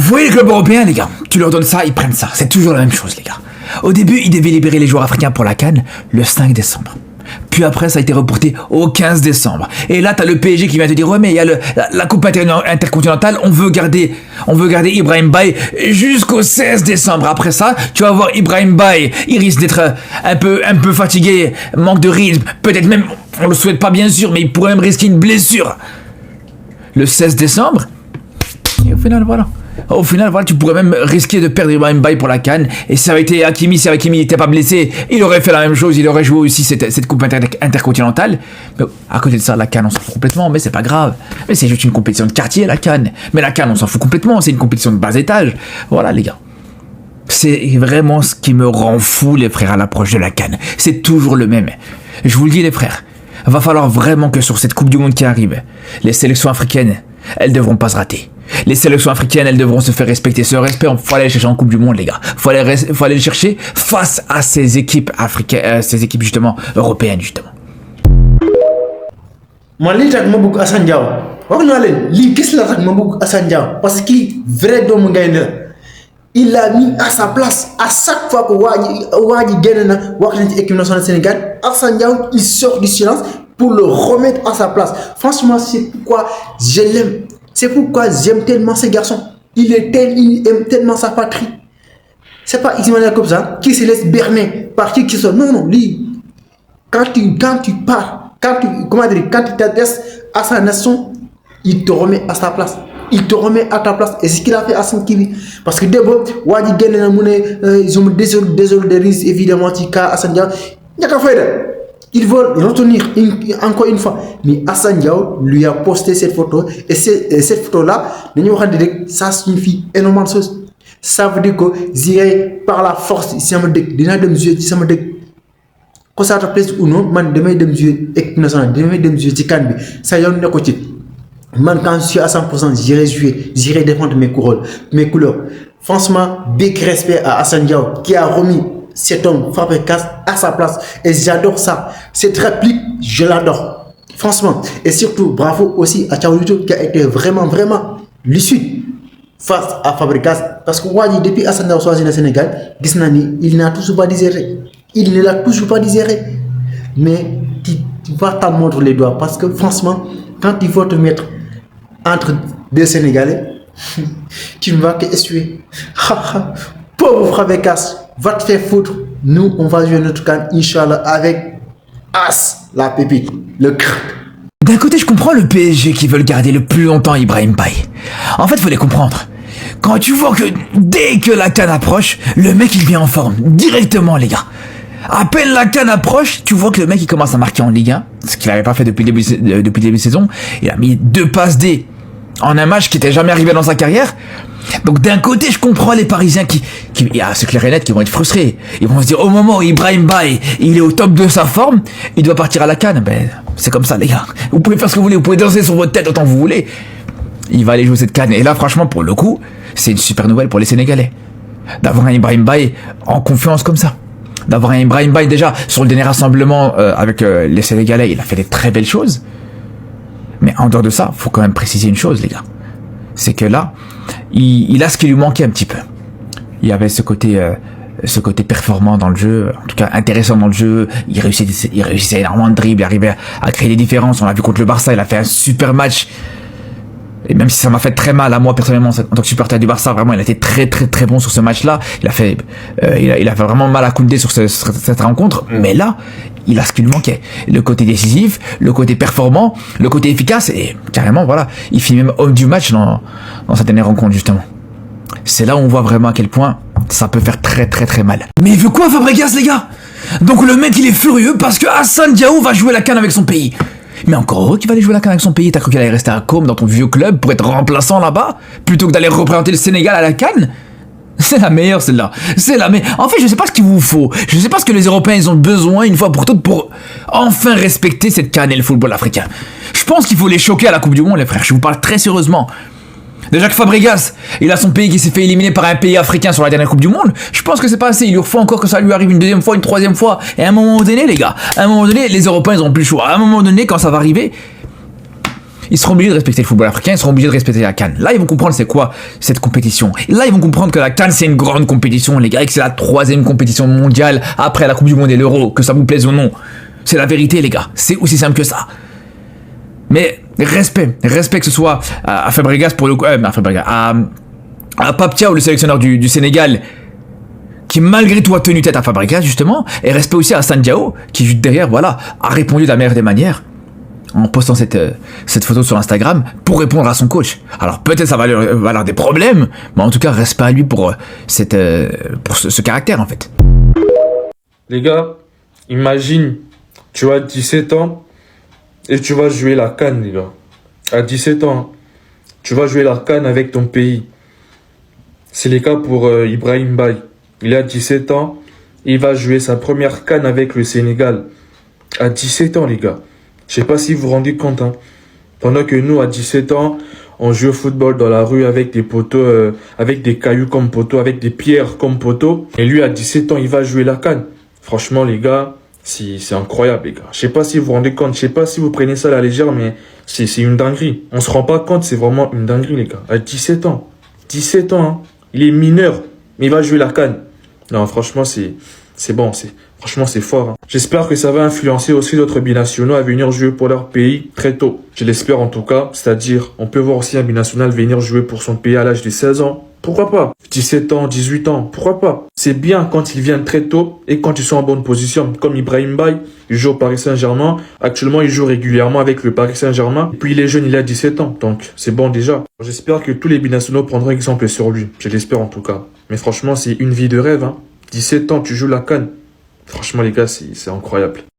voyez les clubs européens, les gars, tu leur donnes ça, ils prennent ça. C'est toujours la même chose, les gars. Au début, ils devaient libérer les joueurs africains pour la CAN le 5 décembre. Puis après, ça a été reporté au 15 décembre. Et là, t'as le PSG qui vient te dire, ouais, mais il y a la Coupe intercontinentale, on veut garder Ibrahim Baye jusqu'au 16 décembre. Après ça, tu vas voir Ibrahim Baye, il risque d'être un peu fatigué, manque de rythme, peut-être même, on le souhaite pas bien sûr, mais il pourrait même risquer une blessure. Le 16 décembre, et au final, voilà, tu pourrais même risquer de perdre Ibrahim Baye pour la CAN. Et si ça avait été Hakimi, si Hakimi n'était pas blessé, il aurait fait la même chose, il aurait joué aussi cette coupe intercontinentale. Mais à côté de ça, la CAN, on s'en fout complètement, mais c'est pas grave. Mais c'est juste une compétition de quartier, la CAN. Mais la CAN, on s'en fout complètement, c'est une compétition de bas étage. Voilà, les gars. C'est vraiment ce qui me rend fou, les frères, à l'approche de la CAN. C'est toujours le même. Je vous le dis, les frères, va falloir vraiment que sur cette Coupe du Monde qui arrive, les sélections africaines, elles devront pas se rater. Les sélections africaines, elles devront se faire respecter. Ce respect, il faut aller le chercher en Coupe du Monde, les gars. Faut aller le chercher face à ces équipes africaines, ces équipes justement européennes, justement. Man lii tax ma bëgg Assane Diao wax naa leen lii gis la tax ma bëgg Assane Diao parce que vrai doomu gaynde la il l'a mis à sa place à chaque fois que waa ji génn na wax nañ ci équipe nationale Sénégal Assane Diao il sort du silence pour le remettre à sa place. Franchement, c'est pourquoi je l'aime. C'est pourquoi j'aime tellement ce garçon. Il aime tellement sa patrie. C'est pas Ismaël comme ça qui se laisse berner par qui soit. Non, lui, quand tu pars, quand tu t'adresses à sa nation, il te remet à sa place. Il te remet à ta place. Et c'est ce qu'il a fait à son Kiwi. Parce que d'abord, Wadi Genen ils ont désolé évidemment, Tika, Assane Diao. Il n'y a qu'à faire. Ils veulent retenir encore une fois. Mais Assane Diao lui a posté cette photo. Et cette photo-là, ça signifie énormément de choses. Ça veut dire que j'irai par la force, si ça me dit, si ça me dit, que ça te plaise ou non, man, demain, de mesure, équipe nationale, demain, de mesure, Tikanbi, ça y est, on est côté. Man, quand je suis à 100%, j'irai jouer, j'irai défendre mes couleurs. Franchement, big respect à Assane Diao qui a remis cet homme Fabregas à sa place. Et j'adore ça. Cette réplique, je l'adore. Franchement. Et surtout, bravo aussi à Thiaw qui a été vraiment lucide face à Fabregas. Parce que Wadi, depuis Assane Diao choisi le Sénégal, il n'a toujours pas digéré. Il ne l'a toujours pas digéré. Mais tu vas t'en montrer les doigts. Parce que franchement, quand il faut te mettre entre deux Sénégalais, tu ne vas que essuyer. Pauvre Fabregas, va te faire foutre. Nous, on va jouer notre CAN, Inch'Allah, avec As, la pépite, le crack. D'un côté, je comprends le PSG qui veulent garder le plus longtemps Ibrahim Baye. En fait, faut les comprendre. Quand tu vois que dès que la CAN approche, le mec il vient en forme, directement, les gars. À peine la CAN approche, tu vois que le mec il commence à marquer en Ligue 1, ce qu'il n'avait pas fait depuis le début de saison. Il a mis 2 passes D en un match qui n'était jamais arrivé dans sa carrière. Donc d'un côté, je comprends les Parisiens il y a ce clair et net qui vont être frustrés. Ils vont se dire, au moment où Ibrahim Baye, il est au top de sa forme, il doit partir à la CAN. Ben, c'est comme ça, les gars. Vous pouvez faire ce que vous voulez, vous pouvez danser sur votre tête autant que vous voulez. Il va aller jouer cette CAN. Et là, franchement, pour le coup, c'est une super nouvelle pour les Sénégalais. D'avoir un Ibrahim Baye en confiance comme ça. D'avoir un Ibrahim Baye déjà sur le dernier rassemblement avec les Sénégalais, il a fait des très belles choses. Mais en dehors de ça, faut quand même préciser une chose, les gars. C'est que là, il a ce qui lui manquait un petit peu. Il y avait ce côté performant dans le jeu, en tout cas intéressant dans le jeu. Il réussissait énormément de dribbles, il arrivait à créer des différences. On l'a vu contre le Barça, il a fait un super match. Et même si ça m'a fait très mal à moi personnellement en tant que supporter du Barça, vraiment il a été très bon sur ce match-là. Il a fait vraiment mal à Koundé sur cette rencontre. Mais là, il a ce qui lui manquait. Le côté décisif, le côté performant, le côté efficace et carrément voilà, il finit même homme du match dans sa dernière rencontre justement. C'est là où on voit vraiment à quel point ça peut faire très mal. Mais il veut quoi Fabregas les gars? Donc le mec il est furieux parce que Assane Diao va jouer la CAN avec son pays. Mais encore heureux qu'il va aller jouer la CAN avec son pays. T'as cru qu'il allait rester à Côme dans ton vieux club pour être remplaçant là-bas plutôt que d'aller représenter le Sénégal à la CAN? C'est la meilleure celle-là. C'est la meilleure. En fait, je sais pas ce qu'il vous faut. Je sais pas ce que les Européens ils ont besoin une fois pour toutes pour enfin respecter cette CAN et le football africain. Je pense qu'il faut les choquer à la Coupe du Monde, les frères. Je vous parle très sérieusement. Déjà que Fabregas, il a son pays qui s'est fait éliminer par un pays africain sur la dernière Coupe du Monde. Je pense que c'est pas assez. Il lui faut encore que ça lui arrive une deuxième fois, une troisième fois. Et à un moment donné, les gars, à un moment donné, les Européens ils ont plus le choix. À un moment donné, quand ça va arriver, ils seront obligés de respecter le football africain, ils seront obligés de respecter la CAN. Là, ils vont comprendre c'est quoi cette compétition. Et là, ils vont comprendre que la CAN, c'est une grande compétition, les gars, et que c'est la 3e compétition mondiale après la Coupe du Monde et l'Euro, que ça vous plaise ou non. C'est la vérité, les gars. C'est aussi simple que ça. Mais respect que ce soit à Fabregas pour le coup, à Pape Thiaw, le sélectionneur du Sénégal, qui malgré tout a tenu tête à Fabregas justement, et respect aussi à Assane Diao, qui juste derrière, voilà, a répondu de la meilleure des manières, en postant cette photo sur Instagram, pour répondre à son coach. Alors peut-être ça va avoir des problèmes, mais en tout cas, respect à lui pour ce caractère en fait. Les gars, imagine, tu as 17 ans, et tu vas jouer la CAN, les gars. À 17 ans, tu vas jouer la CAN avec ton pays. C'est le cas pour Ibrahim Baye. Il a 17 ans, il va jouer sa première CAN avec le Sénégal. À 17 ans, les gars. Je sais pas si vous vous rendez compte. Hein. Pendant que nous, à 17 ans, on joue au football dans la rue avec des poteaux, avec des cailloux comme poteaux, avec des pierres comme poteaux. Et lui, à 17 ans, il va jouer la CAN. Franchement, les gars, c'est incroyable, les gars. Je sais pas si vous vous rendez compte, je sais pas si vous prenez ça à la légère, mais c'est une dinguerie. On se rend pas compte, c'est vraiment une dinguerie, les gars. À 17 ans. 17 ans, hein. Il est mineur, mais il va jouer la CAN. Non, franchement, c'est bon, franchement, c'est fort. Hein. J'espère que ça va influencer aussi d'autres binationaux à venir jouer pour leur pays très tôt. Je l'espère en tout cas, c'est-à-dire, on peut voir aussi un binational venir jouer pour son pays à l'âge de 16 ans. Pourquoi pas? 17 ans, 18 ans, pourquoi pas? C'est bien quand ils viennent très tôt et quand ils sont en bonne position. Comme Ibrahim Baye, il joue au Paris Saint-Germain. Actuellement, il joue régulièrement avec le Paris Saint-Germain. Et puis, il est jeune, il a 17 ans. Donc, c'est bon déjà. J'espère que tous les binationaux prendront exemple sur lui. Je l'espère en tout cas. Mais franchement, c'est une vie de rêve. Hein. 17 ans, tu joues la CAN. Franchement, les gars, c'est incroyable.